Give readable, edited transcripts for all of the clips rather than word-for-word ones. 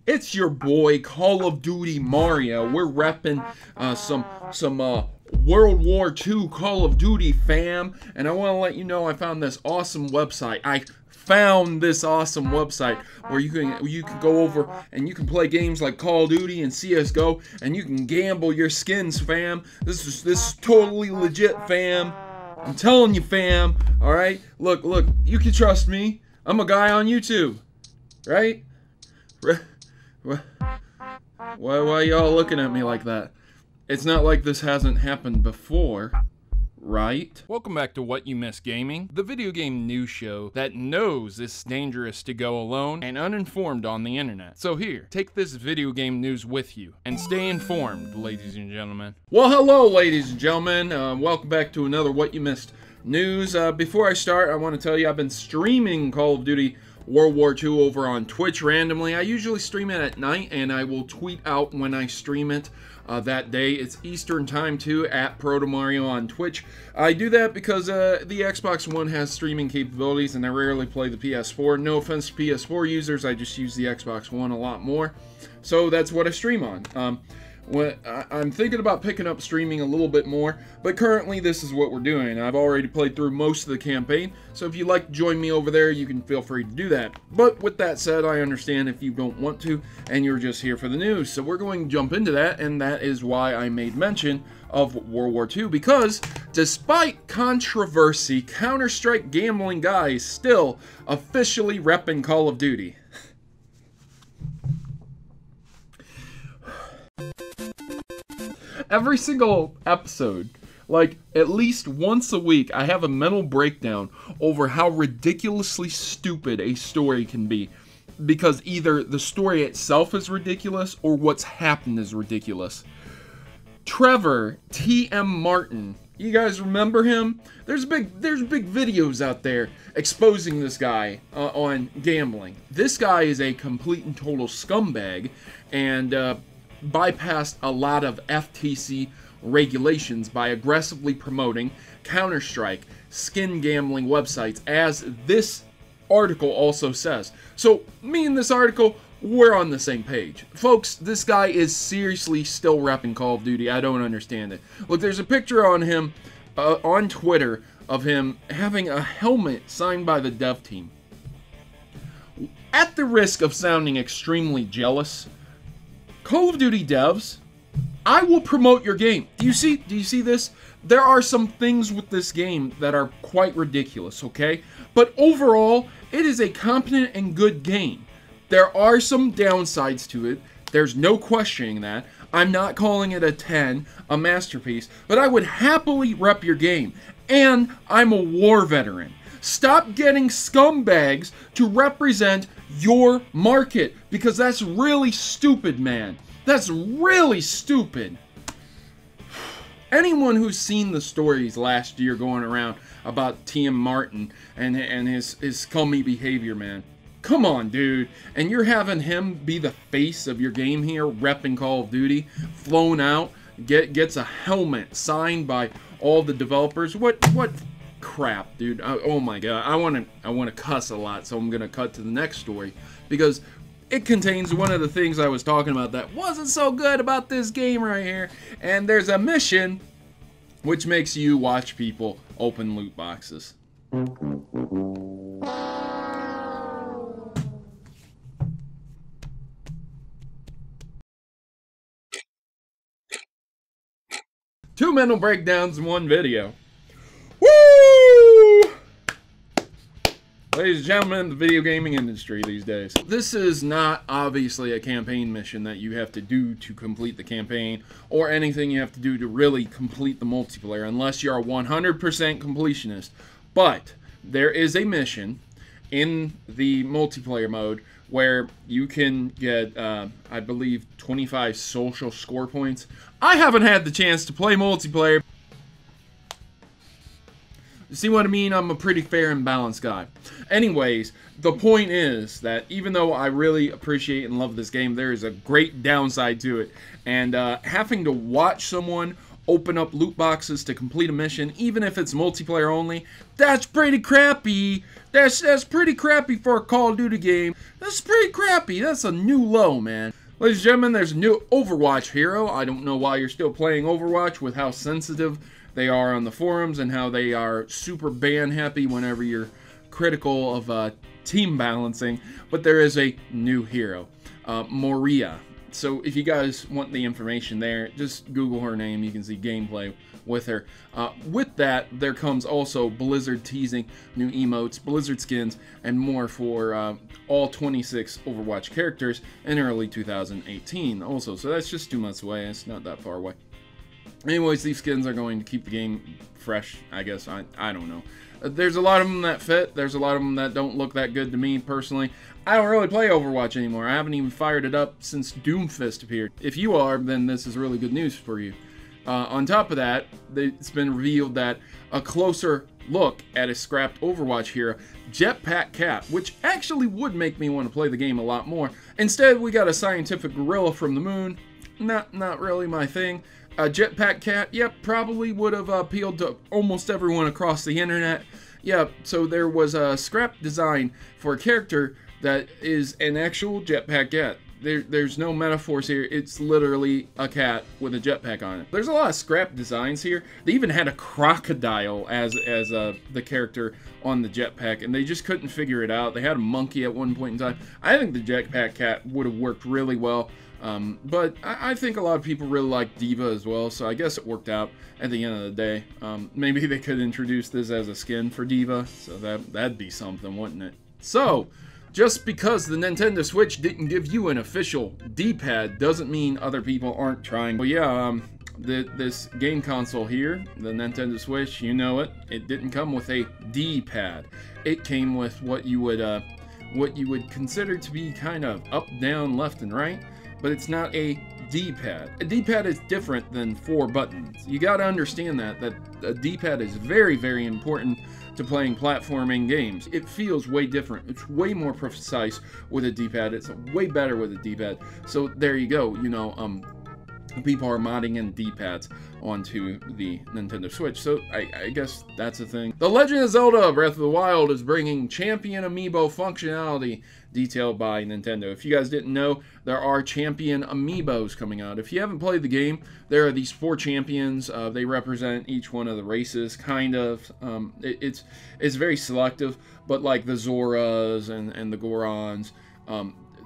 It's your boy Call of Duty Mario. We're repping some World War II Call of Duty fam, and I want to let you know I found this awesome website. Where you can go over and you can play games like Call of Duty and CS:GO, and you can gamble your skins, fam. This is totally legit, fam. I'm telling you, fam. All right, look, you can trust me. I'm a guy on YouTube, right? Why y'all looking at me like that? It's not like this hasn't happened before, right? Welcome back to What You Missed Gaming, the video game news show that knows it's dangerous to go alone and uninformed on the internet. So here, take this video game news with you and stay informed, ladies and gentlemen. Well, hello, ladies and gentlemen. Welcome back to another What You Missed news. Before I start, I want to tell you I've been streaming Call of Duty World War II over on Twitch randomly. I usually stream it at night, and I will tweet out when I stream it that day. It's Eastern time too, at Protomario on Twitch. I do that because the Xbox One has streaming capabilities, and I rarely play the PS4. No offense to PS4 users, I just use the Xbox One a lot more. So that's what I stream on. I'm thinking about picking up streaming a little bit more, but currently this is what we're doing. I've already played through most of the campaign, so if you'd like to join me over there, you can feel free to do that. But with that said, I understand if you don't want to, and you're just here for the news. So we're going to jump into that, and that is why I made mention of World War II, because despite controversy, Counter-Strike gambling guy is still officially repping Call of Duty. Every single episode, like at least once a week, I have a mental breakdown over how ridiculously stupid a story can be. Because either the story itself is ridiculous or what's happened is ridiculous. Trevor T.M. Martin, you guys remember him? There's big videos out there exposing this guy on gambling. This guy is a complete and total scumbag, and bypassed a lot of FTC regulations by aggressively promoting Counter-Strike skin gambling websites, as this article also says. So me and this article, we're on the same page. Folks, this guy is seriously still repping Call of Duty. I don't understand it. Look, there's a picture on him on Twitter of him having a helmet signed by the dev team. At the risk of sounding extremely jealous, Call of Duty devs, I will promote your game. Do you see this? There are some things with this game that are quite ridiculous, okay? But overall, it is a competent and good game. There are some downsides to it. There's no questioning that. I'm not calling it a 10, a masterpiece, but I would happily rep your game. And I'm a war veteran. Stop getting scumbags to represent your market, because that's really stupid, man. That's really stupid. Anyone who's seen the stories last year going around about T.M. Martin and his scummy behavior, man. Come on, dude. And you're having him be the face of your game here, repping Call of Duty, flown out, gets a helmet signed by all the developers. What crap, dude. Oh my god. I want to cuss a lot, so I'm going to cut to the next story, because it contains one of the things I was talking about that wasn't so good about this game right here. And there's a mission which makes you watch people open loot boxes. Two mental breakdowns in one video. Woo! Ladies and gentlemen, the video gaming industry these days. This is not obviously a campaign mission that you have to do to complete the campaign, or anything you have to do to really complete the multiplayer, unless you're a 100% completionist. But there is a mission in the multiplayer mode where you can get, I believe, 25 social score points. I haven't had the chance to play multiplayer. See what I mean? I'm a pretty fair and balanced guy. Anyways, the point is that even though I really appreciate and love this game, there is a great downside to it. And having to watch someone open up loot boxes to complete a mission, even if it's multiplayer only. That's pretty crappy. That's pretty crappy for a Call of Duty game. That's pretty crappy. That's a new low, man. Ladies and gentlemen, there's a new Overwatch hero. I don't know why you're still playing Overwatch with how sensitive they are on the forums and how they are super ban happy whenever you're critical of team balancing. But there is a new hero, Moira. So if you guys want the information there, just Google her name. You can see gameplay with her. With that, there comes also Blizzard teasing new emotes, Blizzard skins, and more for all 26 Overwatch characters in early 2018 also. So that's just 2 months away. It's not that far away. Anyways, these skins are going to keep the game fresh, I guess. I don't know. There's a lot of them that fit. There's a lot of them that don't look that good to me, personally. I don't really play Overwatch anymore. I haven't even fired it up since Doomfist appeared. If you are, then this is really good news for you. On top of that, it's been revealed that a closer look at a scrapped Overwatch hero, Jetpack Cat, which actually would make me want to play the game a lot more. Instead, we got a scientific gorilla from the moon. Not really my thing. Jetpack Cat, yep, probably would have appealed to almost everyone across the internet. Yeah, so there was a scrap design for a character that is an actual jetpack cat. There's no metaphors here. It's literally a cat with a jetpack on it. There's a lot of scrap designs here. They even had a crocodile as the character on the jetpack, and they just couldn't figure it out. They had a monkey at one point in time. I think the jetpack cat would have worked really well. But I think a lot of people really like D.Va as well, so I guess it worked out at the end of the day. Maybe they could introduce this as a skin for D.Va, so that'd be something, wouldn't it? So, just because the Nintendo Switch didn't give you an official D-pad doesn't mean other people aren't trying. Well, yeah, this game console here, the Nintendo Switch, you know it. It didn't come with a D-pad. It came with what you would consider to be kind of up, down, left, and right. But it's not a D-pad. A D-pad is different than 4 buttons. You gotta understand that a D-pad is very, very important to playing platforming games. It feels way different. It's way more precise with a D-pad. It's way better with a D-pad. So there you go. You know, people are modding in D-pads onto the Nintendo Switch, so I guess that's a thing. The Legend of Zelda Breath of the Wild is bringing Champion Amiibo functionality detailed by Nintendo. If you guys didn't know, there are Champion Amiibos coming out. If you haven't played the game, there are these 4 champions. They represent each one of the races, kind of. It's very selective, but like the Zoras and the Gorons,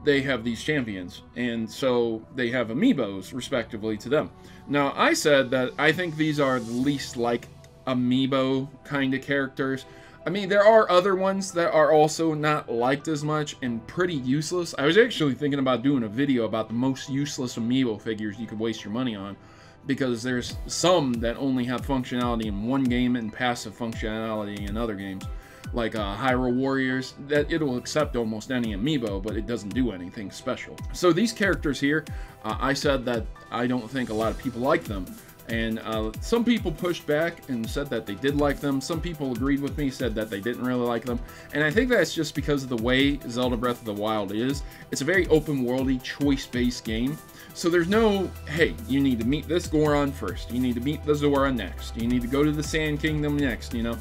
they have these champions, and so they have amiibos respectively to them. Now, I said that I think these are the least like amiibo kind of characters. I mean, there are other ones that are also not liked as much and pretty useless. I was actually thinking about doing a video about the most useless amiibo figures you could waste your money on, because there's some that only have functionality in one game and passive functionality in other games. Like Hyrule Warriors, that it'll accept almost any amiibo, but it doesn't do anything special. So these characters here, I said that I don't think a lot of people like them. And some people pushed back and said that they did like them. Some people agreed with me, said that they didn't really like them. And I think that's just because of the way Zelda Breath of the Wild is. It's a very open-worldy, choice-based game. So there's no, hey, you need to meet this Goron first. You need to meet the Zora next. You need to go to the Sand Kingdom next, you know?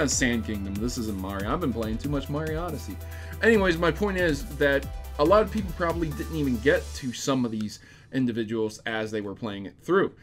Sand Kingdom, this isn't Mario. I've been playing too much Mario Odyssey. Anyways, my point is that a lot of people probably didn't even get to some of these individuals as they were playing it through.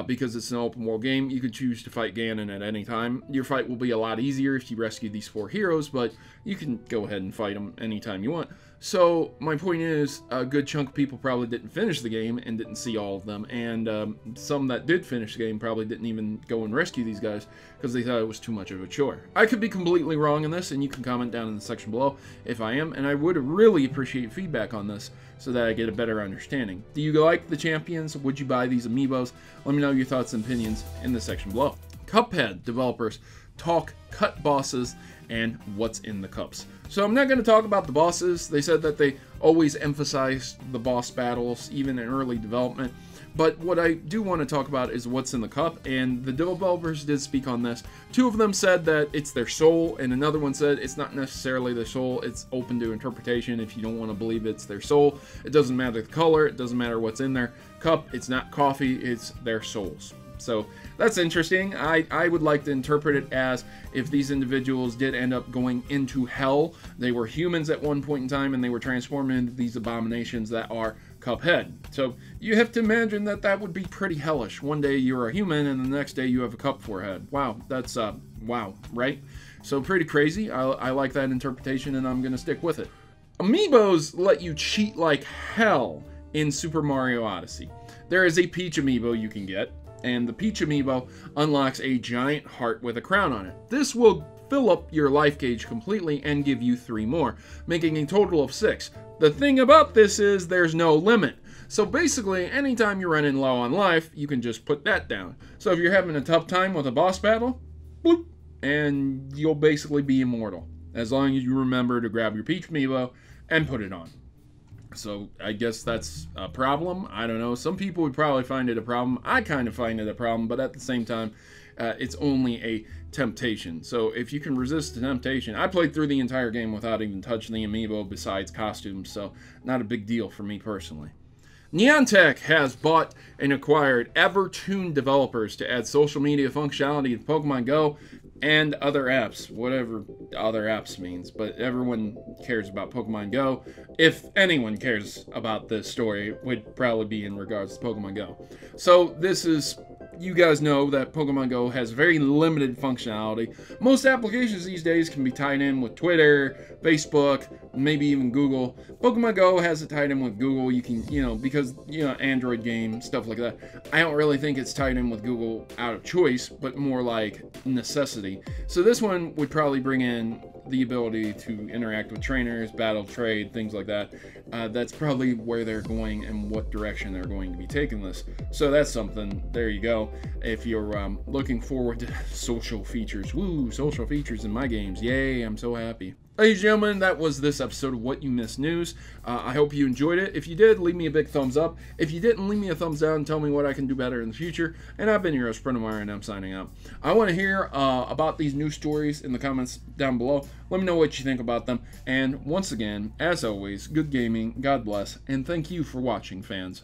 Because it's an open world game, you could choose to fight Ganon at any time. Your fight will be a lot easier if you rescue these 4 heroes, but you can go ahead and fight them anytime you want. So my point is, a good chunk of people probably didn't finish the game and didn't see all of them, and some that did finish the game probably didn't even go and rescue these guys because they thought it was too much of a chore. I could be completely wrong in this, and you can comment down in the section below if I am, and I would really appreciate feedback on this so that I get a better understanding. Do you like the champions? Would you buy these amiibos? Let me know your thoughts and opinions in the section below. Cuphead developers talk cut bosses and what's in the cups. So I'm not going to talk about the bosses. They said that they always emphasized the boss battles, even in early development. But what I do want to talk about is what's in the cup, and the developers did speak on this. 2 of them said that it's their soul, and another one said it's not necessarily their soul. It's open to interpretation if you don't want to believe it's their soul. It doesn't matter the color. It doesn't matter what's in their cup. It's not coffee. It's their souls. So that's interesting. I would like to interpret it as if these individuals did end up going into hell, they were humans at one point in time and they were transformed into these abominations that are Cuphead. So you have to imagine that that would be pretty hellish. One day you're a human and the next day you have a cup for a head. Wow, that's wow, right? So pretty crazy. I like that interpretation and I'm gonna stick with it. Amiibos let you cheat like hell in Super Mario Odyssey. There is a Peach Amiibo you can get, and the Peach Amiibo unlocks a giant heart with a crown on it. This will fill up your life gauge completely and give you 3 more, making a total of 6. The thing about this is there's no limit. So basically, anytime you're running low on life, you can just put that down. So if you're having a tough time with a boss battle, bloop, and you'll basically be immortal. As long as you remember to grab your Peach Amiibo and put it on. So I guess that's a problem. I don't know. Some people would probably find it a problem. I kind of find it a problem, but at the same time, it's only a temptation. So if you can resist the temptation, I played through the entire game without even touching the amiibo besides costumes, so not a big deal for me personally. Niantic has bought and acquired Evertoon developers to add social media functionality to Pokemon Go and other apps, whatever other apps means, but everyone cares about Pokemon Go. If anyone cares about this story, it would probably be in regards to Pokemon Go. So this is, you guys know that Pokemon Go has very limited functionality. Most applications these days can be tied in with Twitter, Facebook, maybe even Google. Pokemon Go has it tied in with Google. You can, because, Android game, stuff like that. I don't really think it's tied in with Google out of choice, but more like necessity. So this one would probably bring in the ability to interact with trainers, battle, trade, things like that. That's probably where they're going and what direction they're going to be taking this. So that's something. There you go. If you're looking forward to social features. Woo, social features in my games. Yay, I'm so happy. Ladies and gentlemen, that was this episode of What You Missed News. I hope you enjoyed it. If you did, leave me a big thumbs up. If you didn't, leave me a thumbs down and tell me what I can do better in the future. And I've been your host, Protomario, and I'm signing out. I want to hear about these news stories in the comments down below. Let me know what you think about them. And once again, as always, good gaming, God bless, and thank you for watching, fans.